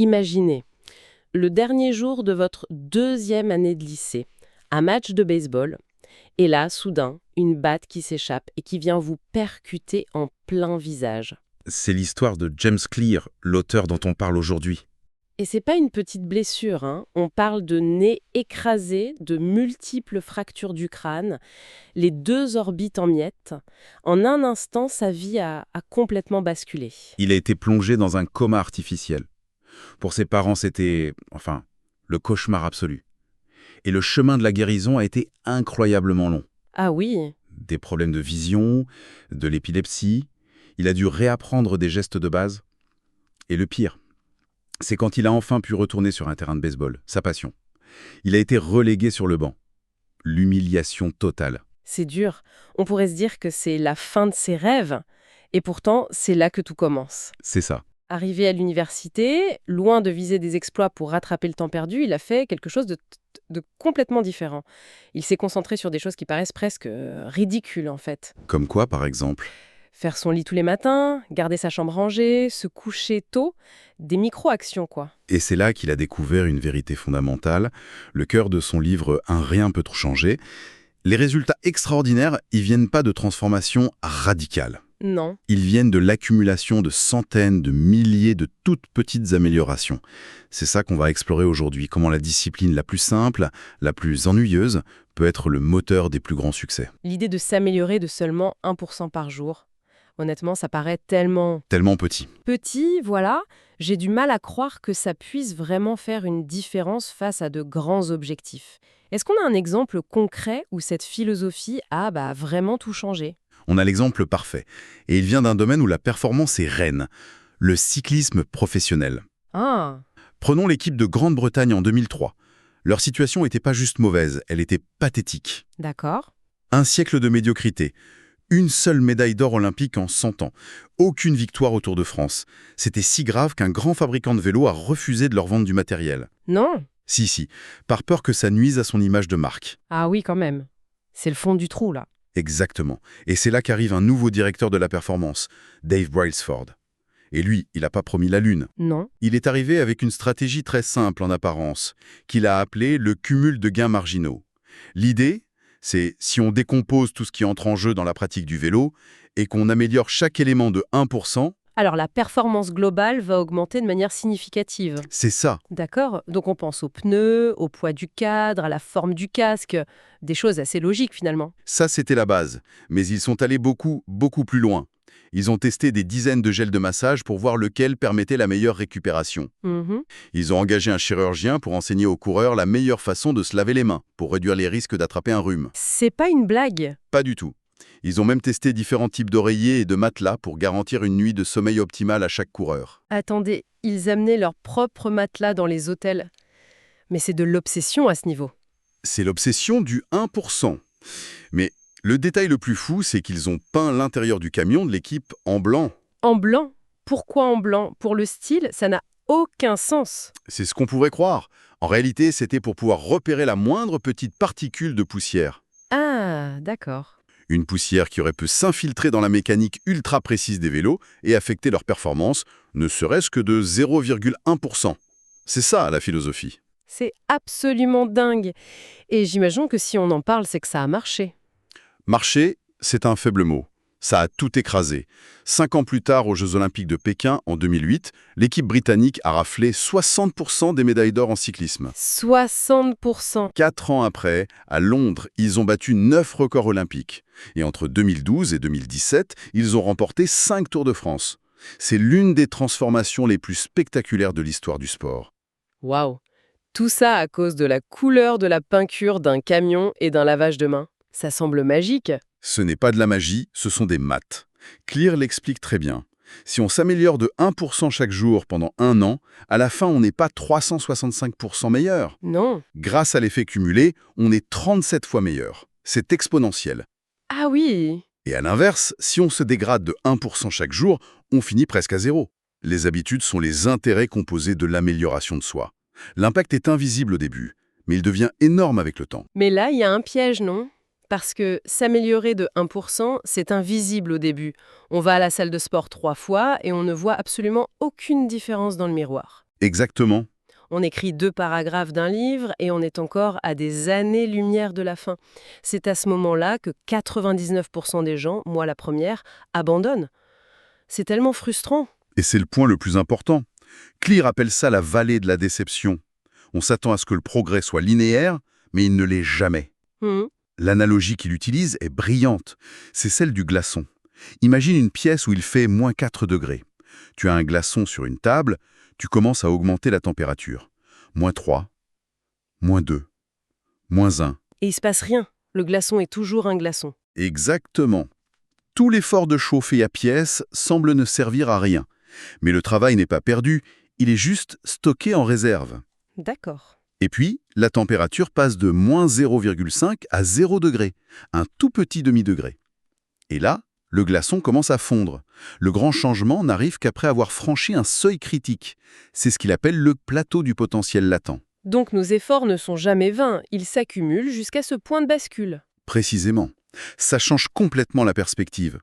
Imaginez, le dernier jour de votre deuxième année de lycée, un match de baseball, et là, soudain, une batte qui s'échappe et qui vient vous percuter en plein visage. C'est l'histoire de James Clear, l'auteur dont on parle aujourd'hui. Et c'est pas une petite blessure, hein. On parle de nez écrasé, de multiples fractures du crâne, les deux orbites en miettes. En un instant, sa vie a complètement basculé. Il a été plongé dans un coma artificiel. Pour ses parents, c'était, le cauchemar absolu. Et le chemin de la guérison a été incroyablement long. Ah oui, Des problèmes de vision, de l'épilepsie. Il a dû réapprendre des gestes de base. Et le pire, c'est quand il a enfin pu retourner sur un terrain de baseball, sa passion. Il a été relégué sur le banc. L'humiliation totale. c'est dur. On pourrait se dire que c'est la fin de ses rêves. Et pourtant, c'est là que tout commence. C'est ça. Arrivé à l'université, loin de viser des exploits pour rattraper le temps perdu, il a fait quelque chose de complètement différent. Il s'est concentré sur des choses qui paraissent presque ridicules, en fait. Comme quoi, par exemple? Faire son lit tous les matins, garder sa chambre rangée, se coucher tôt, des micro-actions, quoi. Et c'est là qu'il a découvert une vérité fondamentale, le cœur de son livre Un rien peut tout changer. Les résultats extraordinaires, ils viennent pas de transformations radicales. Non. Ils viennent de l'accumulation de centaines, de milliers de toutes petites améliorations. C'est ça qu'on va explorer aujourd'hui, comment la discipline la plus simple, la plus ennuyeuse, peut être le moteur des plus grands succès. L'idée de s'améliorer de seulement 1% par jour. Honnêtement, ça paraît tellement Tellement petit. petit, voilà. J'ai du mal à croire que ça puisse vraiment faire une différence face à de grands objectifs. Est-ce qu'on a un exemple concret où cette philosophie a vraiment tout changé? On a l'exemple parfait. Et il vient d'un domaine où la performance est reine, le cyclisme professionnel. Ah, Prenons l'équipe de Grande-Bretagne en 2003. Leur situation n'était pas juste mauvaise, elle était pathétique. d'accord. Un siècle de médiocrité. Une seule médaille d'or olympique en 100 ans. Aucune victoire au Tour de France. C'était si grave qu'un grand fabricant de vélos a refusé de leur vendre du matériel. Non? Si, par peur que ça nuise à son image de marque. Ah oui, quand même. C'est le fond du trou, là. Exactement. Et c'est là qu'arrive un nouveau directeur de la performance, Dave Brailsford. Et lui, il n'a pas promis la lune. Non? Il est arrivé avec une stratégie très simple en apparence, qu'il a appelée le cumul de gains marginaux. L'idée, c'est si on décompose tout ce qui entre en jeu dans la pratique du vélo et qu'on améliore chaque élément de 1%, Alors, la performance globale va augmenter de manière significative. c'est ça. D'accord. Donc, on pense aux pneus, au poids du cadre, à la forme du casque. Des choses assez logiques, finalement. Ça, c'était la base. Mais ils sont allés beaucoup, beaucoup plus loin. Ils ont testé des dizaines de gels de massage pour voir lequel permettait la meilleure récupération. Mhm. Ils ont engagé un chirurgien pour enseigner aux coureurs la meilleure façon de se laver les mains, pour réduire les risques d'attraper un rhume. C'est pas une blague. Pas du tout. Ils ont même testé différents types d'oreillers et de matelas pour garantir une nuit de sommeil optimale à chaque coureur. Attendez, ils amenaient leur propre matelas dans les hôtels. Mais c'est de l'obsession à ce niveau. C'est l'obsession du 1%. Mais le détail le plus fou, c'est qu'ils ont peint l'intérieur du camion de l'équipe en blanc. En blanc? Pourquoi en blanc? Pour le style, ça n'a aucun sens. C'est ce qu'on pourrait croire. En réalité, c'était pour pouvoir repérer la moindre petite particule de poussière. Ah, d'accord. Une poussière qui aurait pu s'infiltrer dans la mécanique ultra précise des vélos et affecter leur performance, ne serait-ce que de 0,1%. C'est ça, la philosophie. C'est absolument dingue. Et j'imagine que si on en parle, c'est que ça a marché. Marcher, c'est un faible mot. Ça a tout écrasé. 5 ans plus tard, aux Jeux Olympiques de Pékin, en 2008, l'équipe britannique a raflé 60% des médailles d'or en cyclisme. 60%. 4 ans après, à Londres, ils ont battu 9 records olympiques. Et entre 2012 et 2017, ils ont remporté 5 Tours de France. C'est l'une des transformations les plus spectaculaires de l'histoire du sport. Waouh. Tout ça à cause de la couleur de la peinture d'un camion et d'un lavage de mains. Ça semble magique. Ce n'est pas de la magie, ce sont des maths. Clear l'explique très bien. Si on s'améliore de 1% chaque jour pendant 1 an, à la fin, on n'est pas 365% meilleur. Non. Grâce à l'effet cumulé, on est 37 fois meilleur. C'est exponentiel. Ah oui. Et à l'inverse, si on se dégrade de 1% chaque jour, on finit presque à zéro. Les habitudes sont les intérêts composés de l'amélioration de soi. L'impact est invisible au début, mais il devient énorme avec le temps. Mais là, il y a un piège, non? Parce que s'améliorer de 1%, c'est invisible au début. On va à la salle de sport 3 fois et on ne voit absolument aucune différence dans le miroir. Exactement. On écrit 2 paragraphes d'un livre et on est encore à des années-lumière de la fin. C'est à ce moment-là que 99% des gens, moi la première, abandonnent. C'est tellement frustrant. Et c'est le point le plus important. Clear appelle ça la vallée de la déception. On s'attend à ce que le progrès soit linéaire, mais il ne l'est jamais. Mhm. L'analogie qu'il utilise est brillante. C'est celle du glaçon. Imagine une pièce où il fait -4 degrés. Tu as un glaçon sur une table, tu commences à augmenter la température. -3, -2, -1. Et il se passe rien. Le glaçon est toujours un glaçon. Exactement. Tout l'effort de chauffer la pièce semble ne servir à rien. Mais le travail n'est pas perdu, il est juste stocké en réserve. D'accord. Et puis, la température passe de -0,5 à 0 degré, un tout petit demi-degré. Et là, le glaçon commence à fondre. Le grand changement n'arrive qu'après avoir franchi un seuil critique. C'est ce qu'il appelle le plateau du potentiel latent. Donc nos efforts ne sont jamais vains, ils s'accumulent jusqu'à ce point de bascule. Précisément. Ça change complètement la perspective.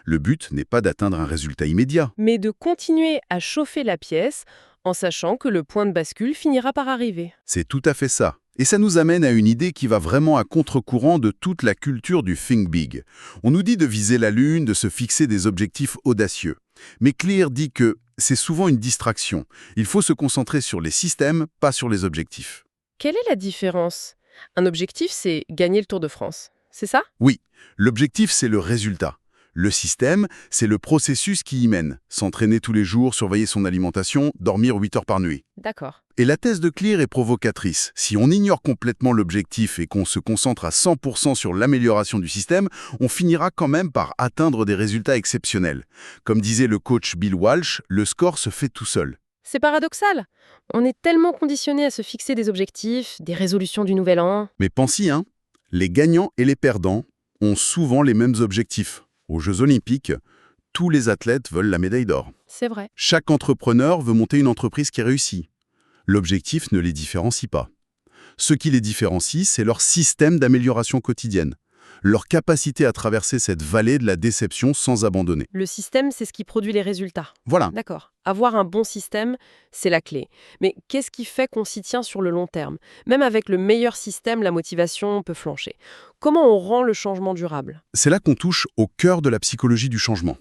Le but n'est pas d'atteindre un résultat immédiat. Mais de continuer à chauffer la pièce en sachant que le point de bascule finira par arriver. C'est tout à fait ça. Et ça nous amène à une idée qui va vraiment à contre-courant de toute la culture du Think Big. On nous dit de viser la Lune, de se fixer des objectifs audacieux. Mais Clear dit que c'est souvent une distraction. Il faut se concentrer sur les systèmes, pas sur les objectifs. Quelle est la différence? Un objectif, c'est gagner le Tour de France. C'est ça? Oui, l'objectif, c'est le résultat. Le système, c'est le processus qui y mène. S'entraîner tous les jours, surveiller son alimentation, dormir 8 heures par nuit. D'accord. Et la thèse de Clear est provocatrice. Si on ignore complètement l'objectif et qu'on se concentre à 100% sur l'amélioration du système, on finira quand même par atteindre des résultats exceptionnels. Comme disait le coach Bill Walsh, le score se fait tout seul. C'est paradoxal. On est tellement conditionné à se fixer des objectifs, des résolutions du nouvel an. Mais pense-y, hein, les gagnants et les perdants ont souvent les mêmes objectifs. Aux Jeux Olympiques, tous les athlètes veulent la médaille d'or. C'est vrai. Chaque entrepreneur veut monter une entreprise qui réussit. L'objectif ne les différencie pas. Ce qui les différencie, c'est leur système d'amélioration quotidienne, leur capacité à traverser cette vallée de la déception sans abandonner. Le système, c'est ce qui produit les résultats. Voilà. D'accord. Avoir un bon système, c'est la clé. Mais qu'est-ce qui fait qu'on s'y tient sur le long terme? Même avec le meilleur système, la motivation peut flancher. Comment on rend le changement durable? C'est là qu'on touche au cœur de la psychologie du changement.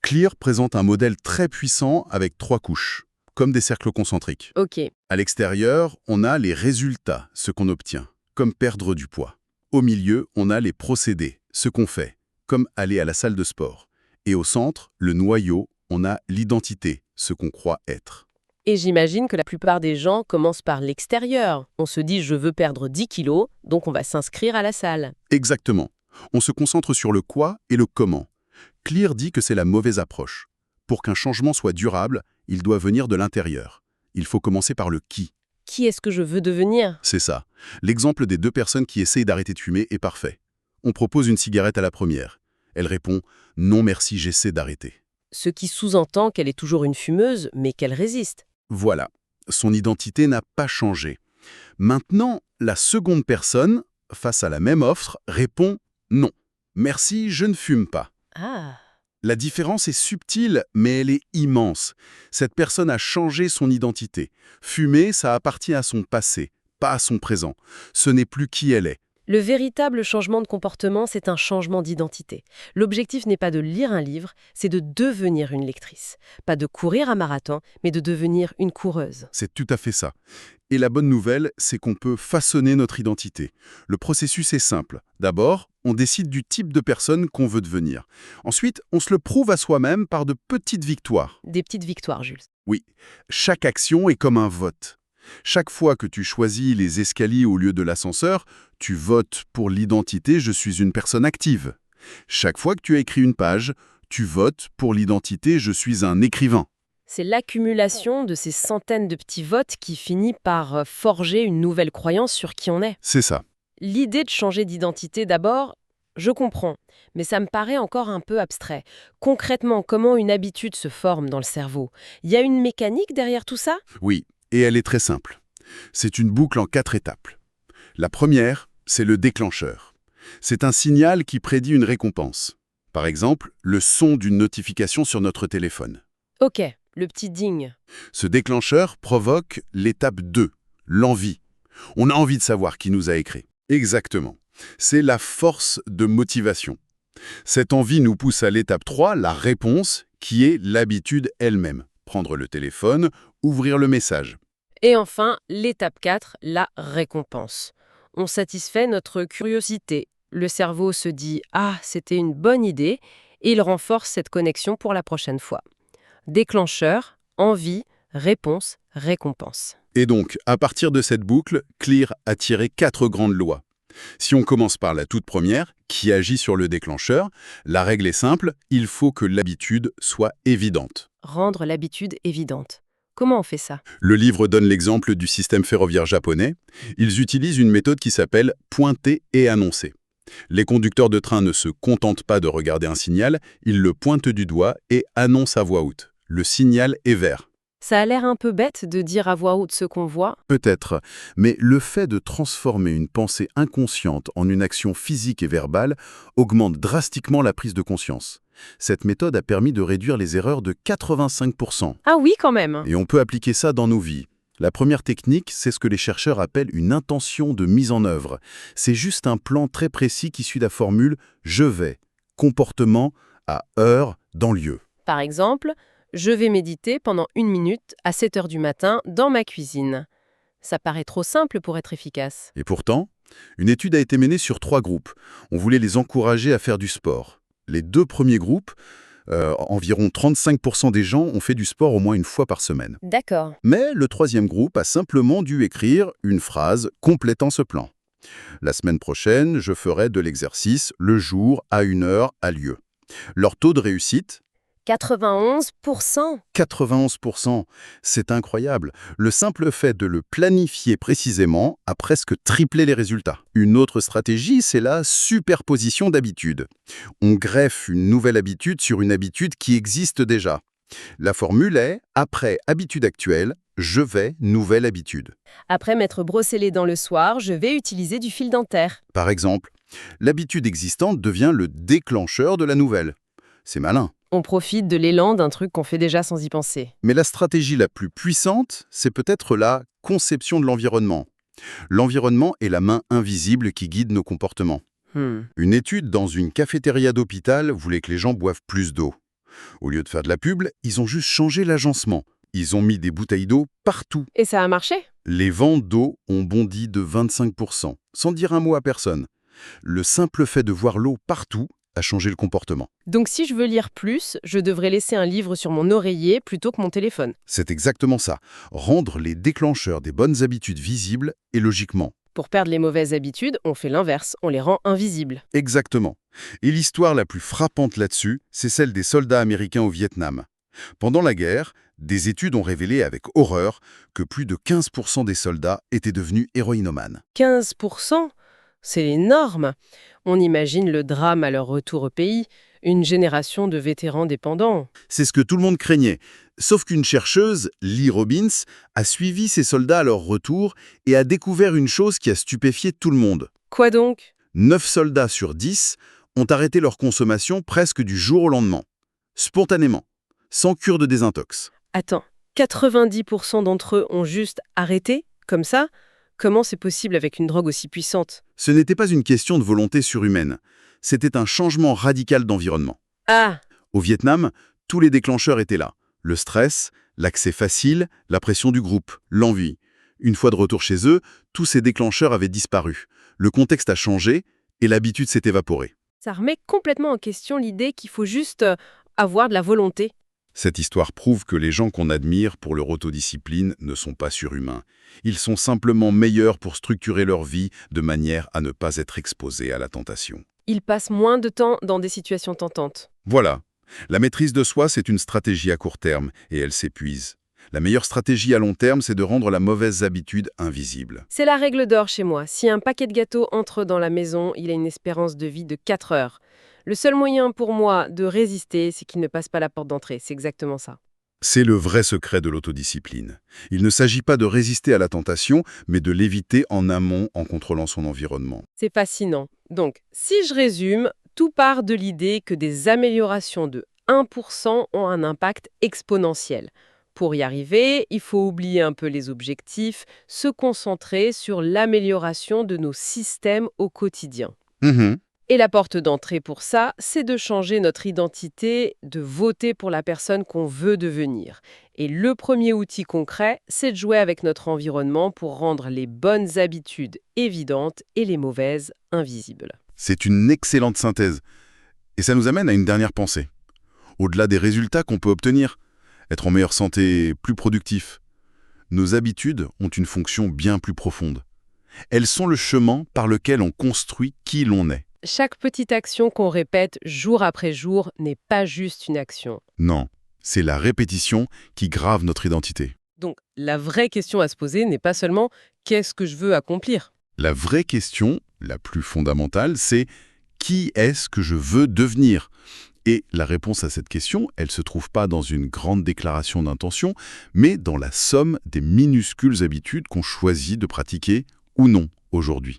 Clear présente un modèle très puissant avec 3 couches, comme des cercles concentriques. Ok. À l'extérieur, on a les résultats, ce qu'on obtient, comme perdre du poids. Au milieu, on a les procédés, ce qu'on fait, comme aller à la salle de sport. Et au centre, le noyau, on a l'identité, ce qu'on croit être. Et j'imagine que la plupart des gens commencent par l'extérieur. On se dit « je veux perdre 10 kilos, donc on va s'inscrire à la salle ». Exactement. On se concentre sur le quoi et le comment. Clear dit que c'est la mauvaise approche. Pour qu'un changement soit durable, il doit venir de l'intérieur. Il faut commencer par le qui. Qui est-ce que je veux devenir? C'est ça. L'exemple des 2 personnes qui essayent d'arrêter de fumer est parfait. On propose une cigarette à la première. Elle répond « Non merci, j'essaie d'arrêter ». Ce qui sous-entend qu'elle est toujours une fumeuse, mais qu'elle résiste. Voilà. Son identité n'a pas changé. Maintenant, la seconde personne, face à la même offre, répond « Non. Merci, je ne fume pas ». Ah. La différence est subtile, mais elle est immense. Cette personne a changé son identité. Fumer, ça appartient à son passé, pas à son présent. Ce n'est plus qui elle est. Le véritable changement de comportement, c'est un changement d'identité. L'objectif n'est pas de lire un livre, c'est de devenir une lectrice. Pas de courir un marathon, mais de devenir une coureuse. C'est tout à fait ça. Et la bonne nouvelle, c'est qu'on peut façonner notre identité. Le processus est simple. D'abord, on décide du type de personne qu'on veut devenir. Ensuite, on se le prouve à soi-même par de petites victoires. Des petites victoires, Jules. Oui, chaque action est comme un vote. Chaque fois que tu choisis les escaliers au lieu de l'ascenseur, tu votes pour l'identité « je suis une personne active ». Chaque fois que tu as écrit une page, tu votes pour l'identité « je suis un écrivain ». C'est l'accumulation de ces centaines de petits votes qui finit par forger une nouvelle croyance sur qui on est. C'est ça. L'idée de changer d'identité d'abord, je comprends, mais ça me paraît encore un peu abstrait. Concrètement, comment une habitude se forme dans le cerveau? Il y a une mécanique derrière tout ça? Oui, et elle est très simple. C'est une boucle en 4 étapes. La première, c'est le déclencheur. C'est un signal qui prédit une récompense. Par exemple, le son d'une notification sur notre téléphone. Ok. le petit ding. Ce déclencheur provoque l'étape 2, l'envie. On a envie de savoir qui nous a écrit. Exactement. C'est la force de motivation. Cette envie nous pousse à l'étape 3, la réponse, qui est l'habitude elle-même. Prendre le téléphone, ouvrir le message. Et enfin, l'étape 4, la récompense. On satisfait notre curiosité. Le cerveau se dit « Ah, c'était une bonne idée » et il renforce cette connexion pour la prochaine fois. Déclencheur, envie, réponse, récompense. Et donc, à partir de cette boucle, Clear a tiré 4 grandes lois. Si on commence par la toute première, qui agit sur le déclencheur, la règle est simple, il faut que l'habitude soit évidente. Rendre l'habitude évidente. Comment on fait ça? Le livre donne l'exemple du système ferroviaire japonais. Ils utilisent une méthode qui s'appelle « pointer et annoncer ». Les conducteurs de train ne se contentent pas de regarder un signal, ils le pointent du doigt et annoncent à voix haute. Le signal est vert. Ça a l'air un peu bête de dire à voix haute ce qu'on voit. Peut-être, mais le fait de transformer une pensée inconsciente en une action physique et verbale augmente drastiquement la prise de conscience. Cette méthode a permis de réduire les erreurs de 85%. Ah oui, quand même. Et on peut appliquer ça dans nos vies. La première technique, c'est ce que les chercheurs appellent une intention de mise en œuvre. C'est juste un plan très précis qui suit la formule « je vais », comportement à heure dans lieu. Par exemple, je vais méditer pendant 1 minute à 7 heures du matin dans ma cuisine. Ça paraît trop simple pour être efficace. Et pourtant, une étude a été menée sur 3 groupes. On voulait les encourager à faire du sport. Les 2 premiers groupes, environ 35% des gens ont fait du sport au moins une fois par semaine. D'accord. Mais le 3e groupe a simplement dû écrire une phrase complétant ce plan. La semaine prochaine, je ferai de l'exercice le jour à 1 heure à lieu. Leur taux de réussite 91%. 91%, c'est incroyable. Le simple fait de le planifier précisément a presque triplé les résultats. Une autre stratégie, c'est la superposition d'habitudes. On greffe une nouvelle habitude sur une habitude qui existe déjà. La formule est « après habitude actuelle, je vais nouvelle habitude ». Après m'être brossé les dents le soir, je vais utiliser du fil dentaire. Par exemple, l'habitude existante devient le déclencheur de la nouvelle. C'est malin. On profite de l'élan d'un truc qu'on fait déjà sans y penser. Mais la stratégie la plus puissante, c'est peut-être la conception de l'environnement. L'environnement est la main invisible qui guide nos comportements. Une étude dans une cafétéria d'hôpital voulait que les gens boivent plus d'eau. Au lieu de faire de la pub, ils ont juste changé l'agencement. Ils ont mis des bouteilles d'eau partout. Et ça a marché? Les ventes d'eau ont bondi de 25%, sans dire un mot à personne. Le simple fait de voir l'eau partout a changé le comportement. Donc si je veux lire plus, je devrais laisser un livre sur mon oreiller plutôt que mon téléphone. C'est exactement ça. Rendre les déclencheurs des bonnes habitudes visibles et logiquement. Pour perdre les mauvaises habitudes, on fait l'inverse, on les rend invisibles. Exactement. Et l'histoire la plus frappante là-dessus, c'est celle des soldats américains au Vietnam. Pendant la guerre, des études ont révélé avec horreur que plus de 15% des soldats étaient devenus héroïnomanes. 15%? C'est énorme. On imagine le drame à leur retour au pays, une génération de vétérans dépendants. C'est ce que tout le monde craignait. Sauf qu'une chercheuse, Lee Robbins, a suivi ces soldats à leur retour et a découvert une chose qui a stupéfié tout le monde. Quoi donc? 9 soldats sur 10 ont arrêté leur consommation presque du jour au lendemain. Spontanément, sans cure de désintox. Attends, 90% d'entre eux ont juste arrêté, comme ça? Comment c'est possible avec une drogue aussi puissante? Ce n'était pas une question de volonté surhumaine. C'était un changement radical d'environnement. Ah! Au Vietnam, tous les déclencheurs étaient là. Le stress, l'accès facile, la pression du groupe, l'envie. Une fois de retour chez eux, tous ces déclencheurs avaient disparu. Le contexte a changé et l'habitude s'est évaporée. Ça remet complètement en question l'idée qu'il faut juste avoir de la volonté. Cette histoire prouve que les gens qu'on admire pour leur autodiscipline ne sont pas surhumains. Ils sont simplement meilleurs pour structurer leur vie de manière à ne pas être exposés à la tentation. Ils passent moins de temps dans des situations tentantes. Voilà. La maîtrise de soi, c'est une stratégie à court terme et elle s'épuise. La meilleure stratégie à long terme, c'est de rendre la mauvaise habitude invisible. C'est la règle d'or chez moi. Si un paquet de gâteaux entre dans la maison, il a une espérance de vie de 4 heures. Le seul moyen pour moi de résister, c'est qu'il ne passe pas la porte d'entrée. C'est exactement ça. C'est le vrai secret de l'autodiscipline. Il ne s'agit pas de résister à la tentation, mais de l'éviter en amont en contrôlant son environnement. C'est fascinant. Donc, si je résume, tout part de l'idée que des améliorations de 1% ont un impact exponentiel. Pour y arriver, il faut oublier un peu les objectifs, se concentrer sur l'amélioration de nos systèmes au quotidien. Mhm. Et la porte d'entrée pour ça, c'est de changer notre identité, de voter pour la personne qu'on veut devenir. Et le premier outil concret, c'est de jouer avec notre environnement pour rendre les bonnes habitudes évidentes et les mauvaises invisibles. C'est une excellente synthèse. Et ça nous amène à une dernière pensée. Au-delà des résultats qu'on peut obtenir, être en meilleure santé, plus productif, nos habitudes ont une fonction bien plus profonde. Elles sont le chemin par lequel on construit qui l'on est. Chaque petite action qu'on répète jour après jour n'est pas juste une action. Non, c'est la répétition qui grave notre identité. Donc la vraie question à se poser n'est pas seulement qu'est-ce que je veux accomplir. La vraie question, la plus fondamentale, c'est qui est-ce que je veux devenir ? Et la réponse à cette question, elle ne se trouve pas dans une grande déclaration d'intention, mais dans la somme des minuscules habitudes qu'on choisit de pratiquer ou non aujourd'hui.